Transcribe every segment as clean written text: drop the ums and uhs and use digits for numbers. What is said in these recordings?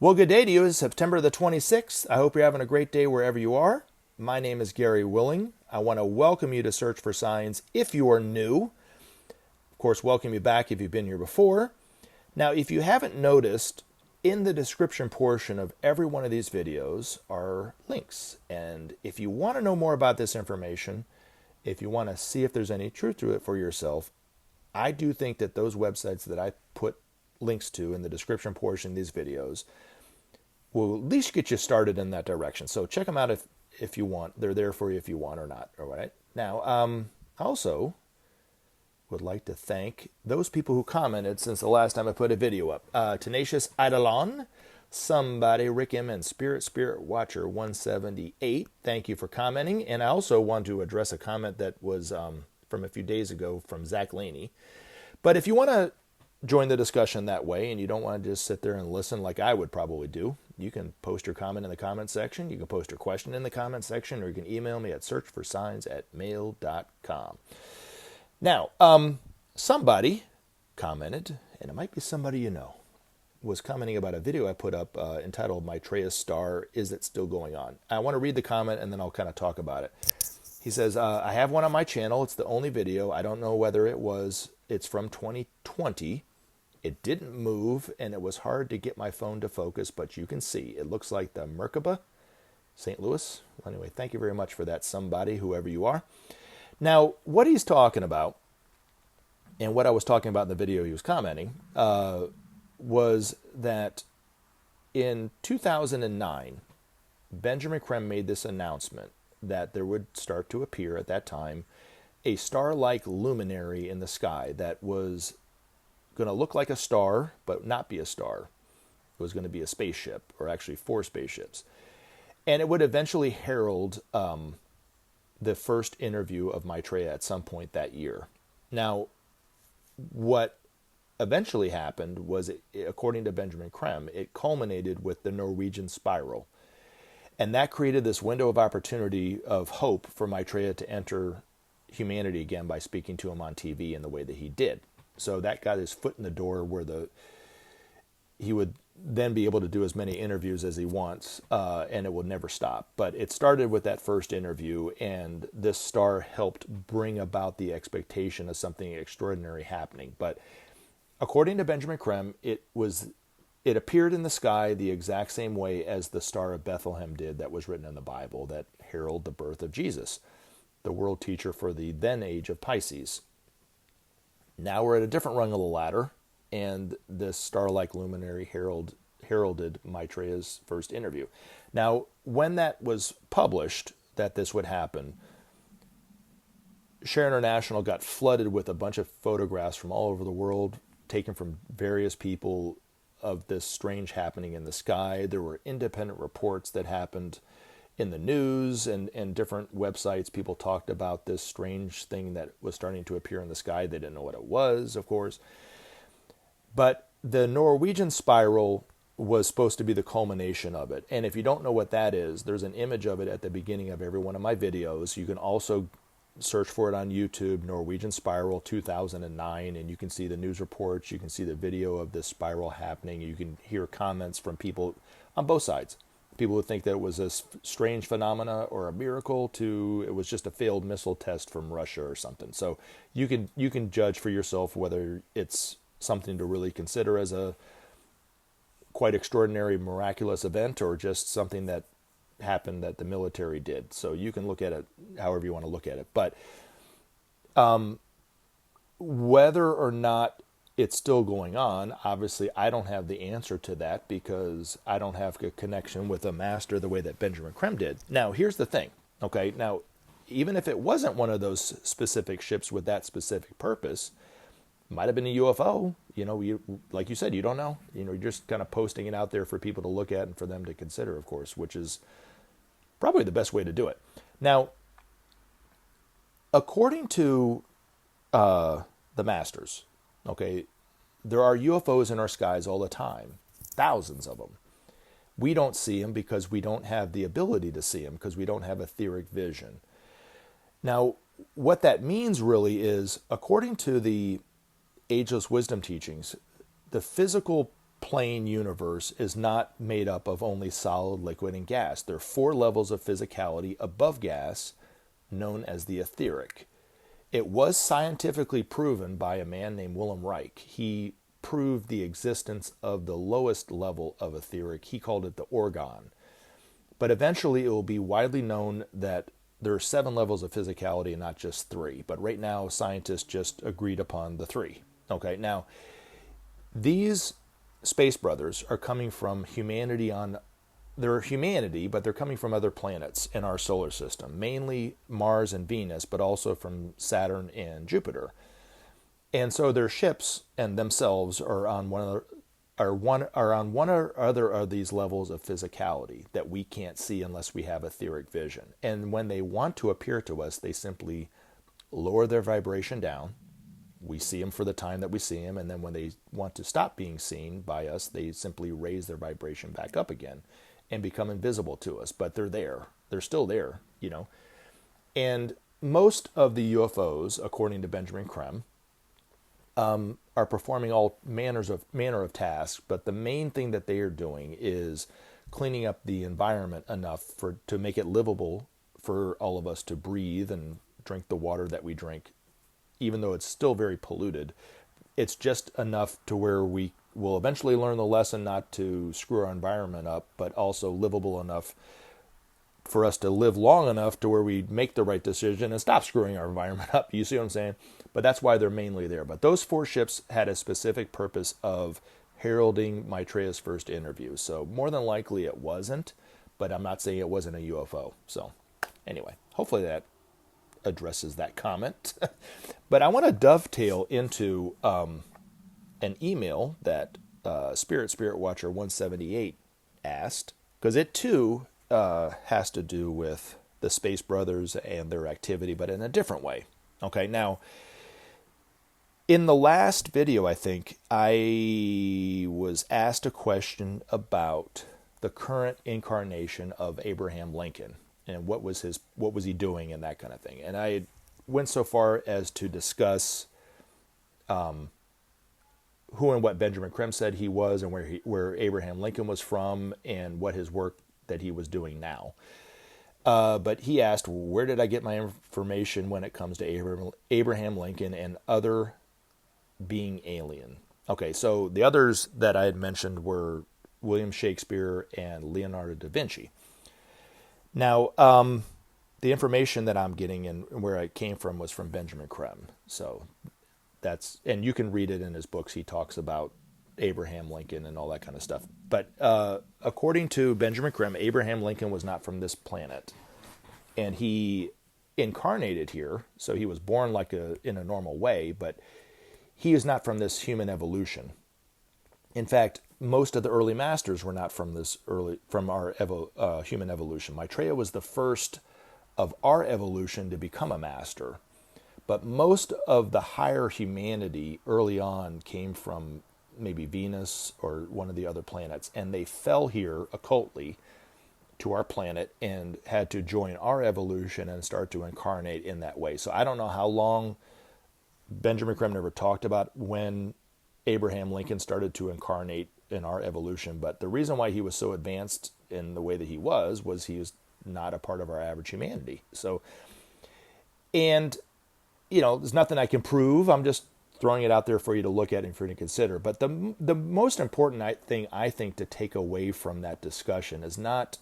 Well, good day to you. It's September the 26th. I hope you're having a great day wherever you are. My name is Gary Willing. I want to welcome you to Search for Signs if you are new. Of course, welcome you back if you've been here before. Now, if you haven't noticed, in the description portion of every one of these videos are links. And if you want to know more about this information, if you want to see if there's any truth to it for yourself, I do think that those websites that I put links to in the description portion of these videos will at least get you started in that direction. So check them out if you want. They're there for you if you want or not. All right. Now, I also would like to thank those people who commented since the last time I put a video up. Tenacious Eidolon, Somebody, Rick M, and Spirit Watcher 178. Thank you for commenting. And I also want to address a comment that was from a few days ago from Zach Laney. But if you want to join the discussion that way and you don't want to just sit there and listen like I would probably do, you can post your comment in the comment section. You can post your question in the comment section, or you can email me at searchforsigns@mail.com. Now, somebody commented, and it might be somebody you know, was commenting about a video I put up entitled Maitreya's Star, Is It Still Going On? I want to read the comment and then I'll kind of talk about it. He says, I have one on my channel. It's the only video. I don't know whether it's from 2020. It didn't move, and it was hard to get my phone to focus, but you can see. It looks like the Merkaba, St. Louis. Well, anyway, thank you very much for that, somebody, whoever you are. Now, what he's talking about, and what I was talking about in the video he was commenting, was that in 2009, Benjamin Creme made this announcement that there would start to appear at that time a star-like luminary in the sky that was going to look like a star, but not be a star. It was going to be a spaceship, or actually 4 spaceships. And it would eventually herald the first interview of Maitreya at some point that year. Now, what eventually happened was, according to Benjamin Creme, it culminated with the Norwegian spiral. And that created this window of opportunity of hope for Maitreya to enter humanity again by speaking to him on TV in the way that he did. So that got his foot in the door where he would then be able to do as many interviews as he wants, and it would never stop. But it started with that first interview, and this star helped bring about the expectation of something extraordinary happening. But according to Benjamin Creme, it appeared in the sky the exact same way as the Star of Bethlehem did that was written in the Bible that heralded the birth of Jesus, the world teacher for the then age of Pisces. Now we're at a different rung of the ladder, and this star-like luminary heralded Maitreya's first interview. Now, when that was published, that this would happen, Share International got flooded with a bunch of photographs from all over the world, taken from various people, of this strange happening in the sky. There were independent reports that happened in the news and different websites. People talked about this strange thing that was starting to appear in the sky. They didn't know what it was, of course. But the Norwegian spiral was supposed to be the culmination of it. And if you don't know what that is, there's an image of it at the beginning of every one of my videos. You can also search for it on YouTube, Norwegian Spiral 2009, and you can see the news reports. You can see the video of this spiral happening. You can hear comments from people on both sides. People who think that it was a strange phenomena or a miracle, to it was just a failed missile test from Russia or something. So you can judge for yourself whether it's something to really consider as a quite extraordinary, miraculous event, or just something that happened that the military did. So you can look at it however you want to look at it. But whether or not it's still going on, obviously I don't have the answer to that, because I don't have a connection with a master the way that Benjamin Creme did. Now, here's the thing. Okay, now, even if it wasn't one of those specific ships with that specific purpose, might have been a UFO. Like you said, you don't know. You're just kind of posting it out there for people to look at and for them to consider, of course, which is probably the best way to do it. Now, according to the masters, okay, there are UFOs in our skies all the time, thousands of them. We don't see them because we don't have the ability to see them, because we don't have etheric vision. Now, what that means really is, according to the Ageless Wisdom Teachings, the physical plane universe is not made up of only solid, liquid, and gas. There are 4 levels of physicality above gas, known as the etheric. It was scientifically proven by a man named Wilhelm Reich. He proved the existence of the lowest level of etheric. He called it the orgon. But eventually it will be widely known that there are 7 levels of physicality and not just 3. But right now, scientists just agreed upon the 3. Okay, now, these space brothers are coming from humanity they're humanity, but they're coming from other planets in our solar system, mainly Mars and Venus, but also from Saturn and Jupiter. And so their ships and themselves are on one or other of these levels of physicality that we can't see unless we have etheric vision. And when they want to appear to us, they simply lower their vibration down. We see them for the time that we see them, and then when they want to stop being seen by us, they simply raise their vibration back up again and become invisible to us. But they're there. They're still there, And most of the UFOs, according to Benjamin Creme, are performing all manner of tasks, but the main thing that they are doing is cleaning up the environment enough to make it livable for all of us to breathe and drink the water that we drink. Even though it's still very polluted, it's just enough to where we will eventually learn the lesson not to screw our environment up, but also livable enough for us to live long enough to where we make the right decision and stop screwing our environment up. You see what I'm saying? But that's why they're mainly there. But those 4 ships had a specific purpose of heralding Maitreya's first interview. So more than likely it wasn't, but I'm not saying it wasn't a UFO. So anyway, hopefully that addresses that comment. But I want to dovetail into an email that Spirit Watcher 178 asked, because it too has to do with the Space Brothers and their activity, but in a different way. Okay, now, in the last video, I think, I was asked a question about the current incarnation of Abraham Lincoln and what was he doing and that kind of thing. And I went so far as to discuss who and what Benjamin Creme said he was and where Abraham Lincoln was from and what his work that he was doing now. But he asked, where did I get my information when it comes to Abraham Lincoln and other being alien? Okay, so the others that I had mentioned were William Shakespeare and Leonardo da Vinci. Now, the information that I'm getting and where it came from was from Benjamin Creme. So and you can read it in his books. He talks about Abraham Lincoln and all that kind of stuff. But according to Benjamin Creme, Abraham Lincoln was not from this planet. And he incarnated here, so he was born in a normal way, but he is not from this human evolution. In fact, most of the early masters were not from our human evolution. Maitreya was the first of our evolution to become a master. But most of the higher humanity early on came from maybe Venus or one of the other planets, and they fell here occultly to our planet and had to join our evolution and start to incarnate in that way. So I don't know how long Benjamin Creme never talked about when Abraham Lincoln started to incarnate in our evolution, but the reason why he was so advanced in the way that he was he was not a part of our average humanity. So, and, there's nothing I can prove. I'm just throwing it out there for you to look at and for you to consider. But the most important thing I think to take away from that discussion is not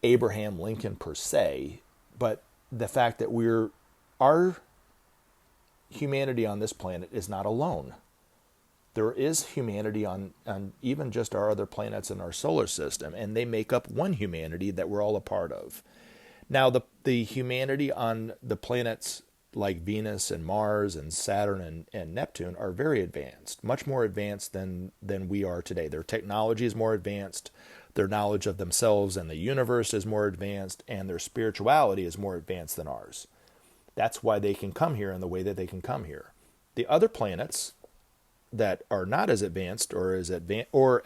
Abraham Lincoln per se, but the fact that our humanity on this planet is not alone. There is humanity on even just our other planets in our solar system, and they make up one humanity that we're all a part of. Now, the humanity on the planets like Venus and Mars and Saturn and Neptune are very advanced, much more advanced than we are today. Their technology is more advanced, their knowledge of themselves and the universe is more advanced, and their spirituality is more advanced than ours. That's why they can come here in the way that they can come here. The other planets that are not as advanced or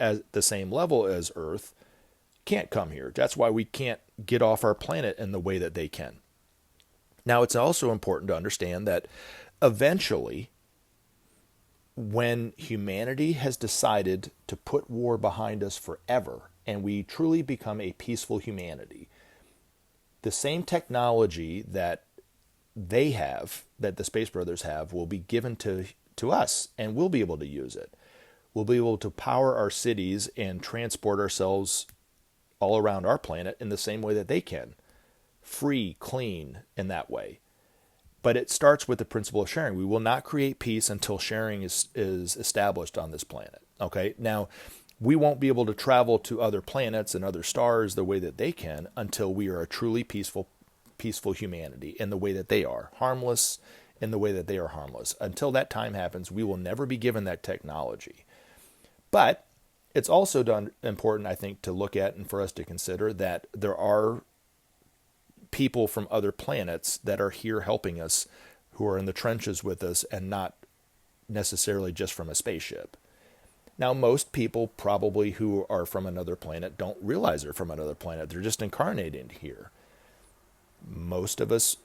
at the same level as Earth can't come here. That's why we can't get off our planet in the way that they can. Now, it's also important to understand that eventually when humanity has decided to put war behind us forever and we truly become a peaceful humanity, the same technology that they have, that the Space Brothers have, will be given to us, and we'll be able to use it. We'll be able to power our cities and transport ourselves all around our planet in the same way that they can. Free, clean, in that way. But it starts with the principle of sharing. We will not create peace until sharing is established on this planet. Okay? Now, we won't be able to travel to other planets and other stars the way that they can until we are a truly peaceful humanity in the way that they are. Harmless in the way that they are harmless. Until that time happens, we will never be given that technology. But it's also important, I think, to look at and for us to consider that there are people from other planets that are here helping us, who are in the trenches with us, and not necessarily just from a spaceship. Now, most people probably who are from another planet don't realize they're from another planet. They're just incarnated here. Most of us,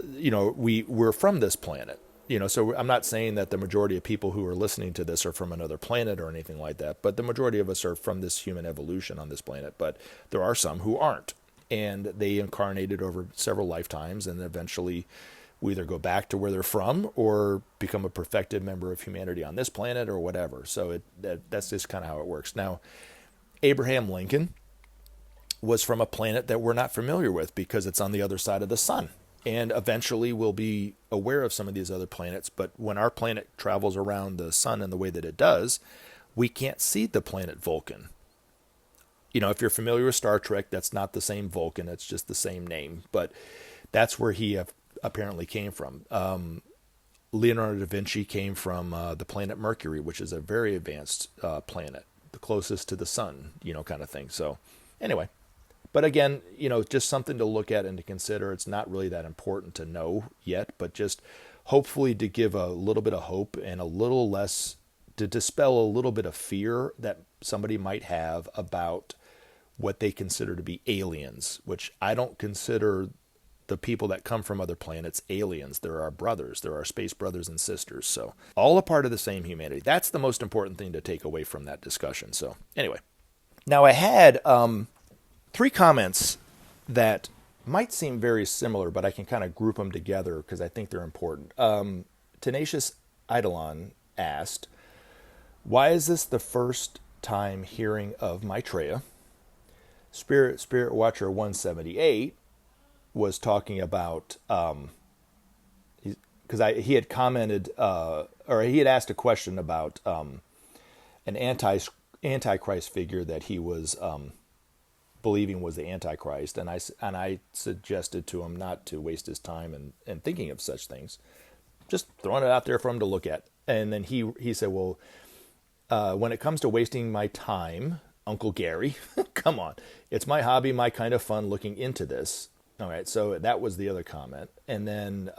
we're from this planet. So I'm not saying that the majority of people who are listening to this are from another planet or anything like that, but the majority of us are from this human evolution on this planet. But there are some who aren't, and they incarnated over several lifetimes, and eventually we either go back to where they're from or become a perfected member of humanity on this planet or whatever. So that's just kind of how it works. Now, Abraham Lincoln was from a planet that we're not familiar with because it's on the other side of the sun. And eventually we'll be aware of some of these other planets. But when our planet travels around the sun in the way that it does, we can't see the planet Vulcan. If you're familiar with Star Trek, that's not the same Vulcan. It's just the same name. But that's where he apparently came from. Leonardo da Vinci came from the planet Mercury, which is a very advanced planet, the closest to the sun, kind of thing. So anyway, but again, just something to look at and to consider. It's not really that important to know yet, but just hopefully to give a little bit of hope and a little less, to dispel a little bit of fear that somebody might have about what they consider to be aliens, which I don't consider the people that come from other planets aliens. They're our brothers. They're our space brothers and sisters. So all a part of the same humanity. That's the most important thing to take away from that discussion. So anyway, now I had 3 comments that might seem very similar, but I can kind of group them together because I think they're important. Tenacious Eidolon asked, why is this the first time hearing of Maitreya? Spirit Watcher 178 was talking about, because he had commented, or he had asked a question about an antichrist figure that he was believing was the Antichrist, and I suggested to him not to waste his time and thinking of such things, just throwing it out there for him to look at. And then he said, well, when it comes to wasting my time, Uncle Gary, come on, it's my hobby, my kind of fun looking into this. All right, so that was the other comment. And then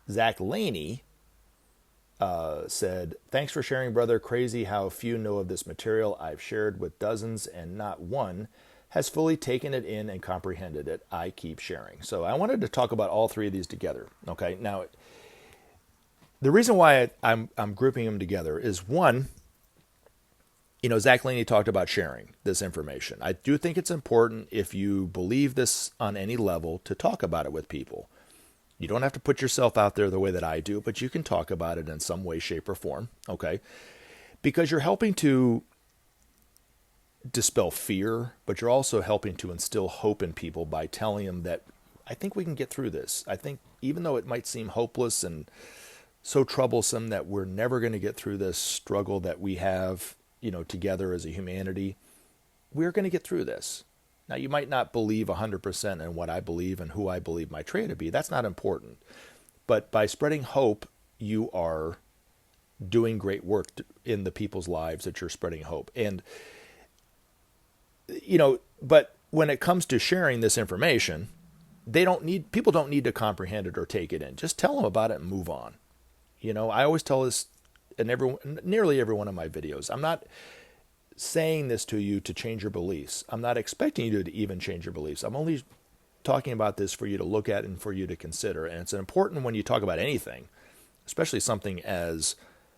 Zach Laney said, thanks for sharing, brother. Crazy how few know of this material. I've shared with dozens and not one has fully taken it in and comprehended it. I keep sharing. So I wanted to talk about all 3 of these together. Okay, now the reason why I'm grouping them together is, one, Zach Laney talked about sharing this information. I do think it's important, if you believe this on any level, to talk about it with people. You don't have to put yourself out there the way that I do, but you can talk about it in some way, shape, or form, okay? Because you're helping to dispel fear, but you're also helping to instill hope in people by telling them that I think we can get through this. I think even though it might seem hopeless and so troublesome that we're never going to get through this struggle that we have, together as a humanity, we're going to get through this. Now, you might not believe 100% in what I believe and who I believe Maitreya to be. That's not important. But by spreading hope, you are doing great work in the people's lives that you're spreading hope. And, but when it comes to sharing this information, people don't need to comprehend it or take it in. Just tell them about it and move on. I always tell this in nearly every one of my videos. I'm not saying this to you to change your beliefs. I'm not expecting you to even change your beliefs. I'm only talking about this for you to look at and for you to consider. And it's important when you talk about anything, especially something as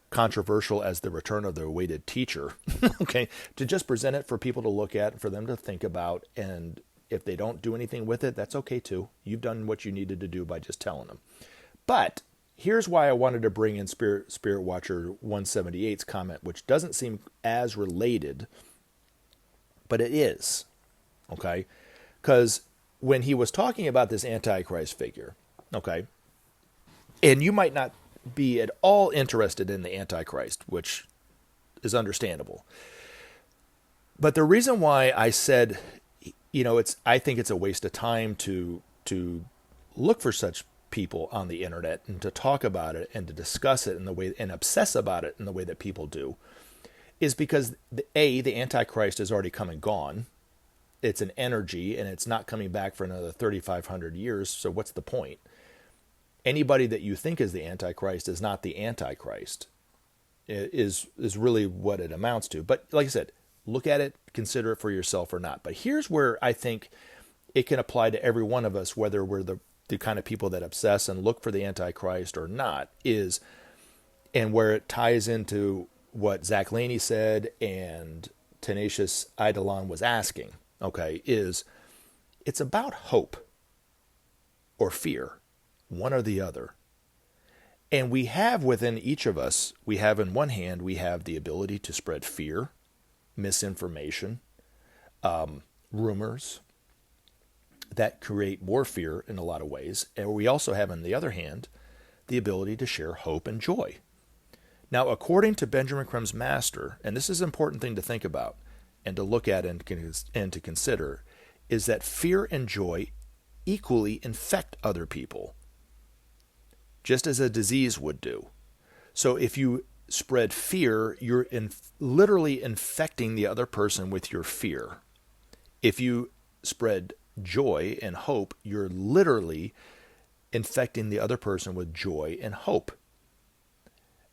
controversial as the return of the awaited teacher, okay, to just present it for people to look at, for them to think about, and if they don't do anything with it, that's okay too. You've done what you needed to do by just telling them. But here's why I wanted to bring in Spirit Watcher 178's comment, which doesn't seem as related, but it is, okay? Because when he was talking about this Antichrist figure, okay, and you might not be at all interested in the Antichrist, which is understandable. But the reason why I said, I think it's a waste of time to look for such people on the internet and to talk about it and to discuss it in the way and obsess about it in the way that people do, is because the Antichrist has already come and gone. It's an energy and it's not coming back for another 3,500 years. So what's the point? Anybody that you think is the Antichrist is not the Antichrist, is really what it amounts to. But like I said, look at it, consider it for yourself or not. But here's where I think it can apply to every one of us, whether we're the kind of people that obsess and look for the Antichrist or not, and where it ties into what Zach Laney said and Tenacious Eidolon was asking, okay, it's about hope or fear. One or the other. And we have within each of us, we have in one hand, we have the ability to spread fear, misinformation, rumors that create more fear in a lot of ways. And we also have, on the other hand, the ability to share hope and joy. Now, according to Benjamin Creme's master, and this is an important thing to think about and to look at and to consider, is that fear and joy equally infect other people, just as a disease would do. So if you spread fear, you're literally infecting the other person with your fear. If you spread joy and hope, you're literally infecting the other person with joy and hope.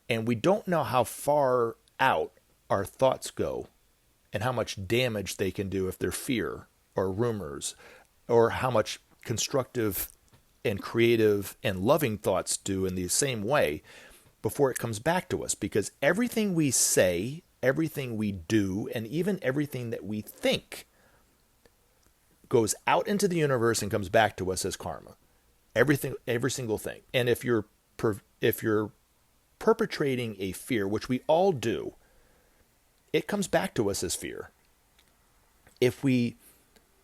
And we don't know how far out our thoughts go and how much damage they can do if they're fear or rumors, or how much constructive and creative and loving thoughts do in the same way before it comes back to us. Because everything we say, everything we do, and even everything that we think goes out into the universe and comes back to us as karma. Everything, every single thing. And if you're perpetrating a fear, which we all do, it comes back to us as fear. If we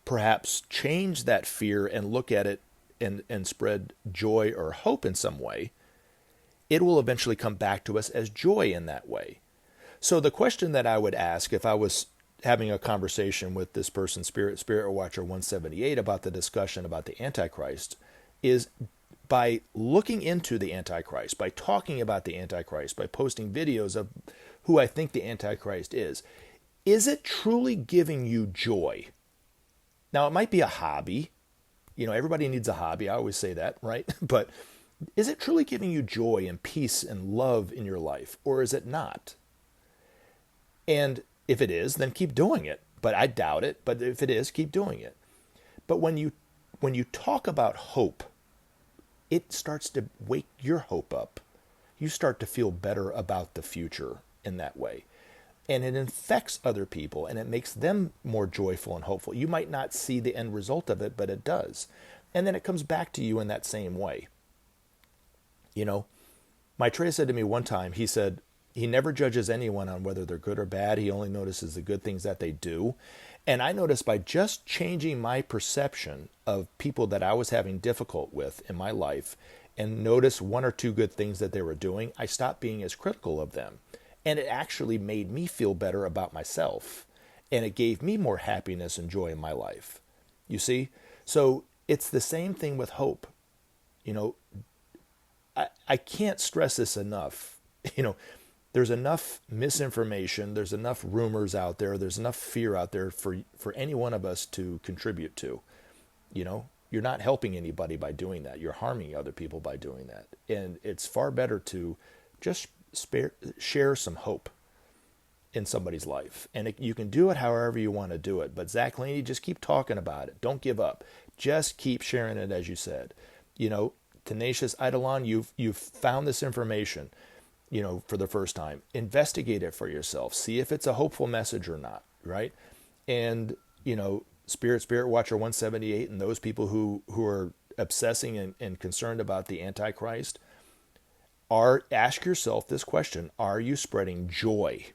perhaps change that fear and look at it and spread joy or hope in some way, it will eventually come back to us as joy in that way. So the question that I would ask if I was having a conversation with this person, Spirit Watcher 178, about the discussion about the Antichrist, is by looking into the Antichrist, by talking about the Antichrist, by posting videos of who I think the Antichrist is it truly giving you joy? Now, it might be a hobby. Everybody needs a hobby. I always say that, right? But is it truly giving you joy and peace and love in your life, or is it not? And if it is, then keep doing it. But I doubt it. But if it is, keep doing it. But when you talk about hope, it starts to wake your hope up. You start to feel better about the future in that way. And it infects other people, and it makes them more joyful and hopeful. You might not see the end result of it, but it does. And then it comes back to you in that same way. Maitreya said to me one time, he said, he never judges anyone on whether they're good or bad. He only notices the good things that they do. And I noticed by just changing my perception of people that I was having difficult with in my life and notice one or two good things that they were doing, I stopped being as critical of them. And it actually made me feel better about myself. And it gave me more happiness and joy in my life. You see? So it's the same thing with hope. I can't stress this enough. There's enough misinformation, there's enough rumors out there, there's enough fear out there for any one of us to contribute to. You're not helping anybody by doing that. You're harming other people by doing that. And it's far better to just share some hope in somebody's life. And you can do it however you want to do it. But Zach Laney, just keep talking about it. Don't give up. Just keep sharing it, as you said. tenacious Eidolon, you've found this information, for the first time. Investigate it for yourself. See if it's a hopeful message or not, right? And, Spirit Watcher 178 and those people who are obsessing and concerned about the Antichrist, ask yourself this question: are you spreading joy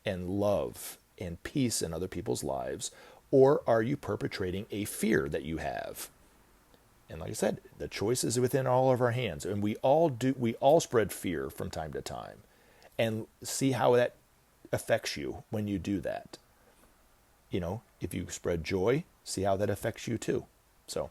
and love and peace in other people's lives, or are you perpetrating a fear that you have? And like I said, the choice is within all of our hands, and we all spread fear from time to time, and see how that affects you when you do that. If you spread joy, see how that affects you too. So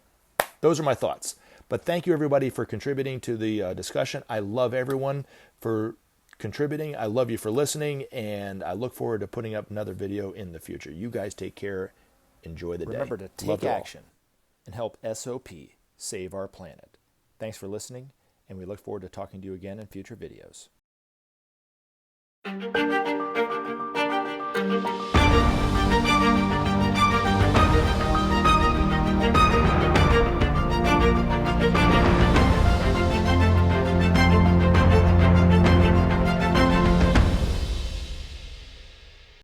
those are my thoughts. But thank you, everybody, for contributing to the discussion. I love everyone for contributing. I love you for listening, and I look forward to putting up another video in the future. You guys take care. Enjoy the day. Remember to take action and help SOP save our planet. Thanks for listening, and we look forward to talking to you again in future videos.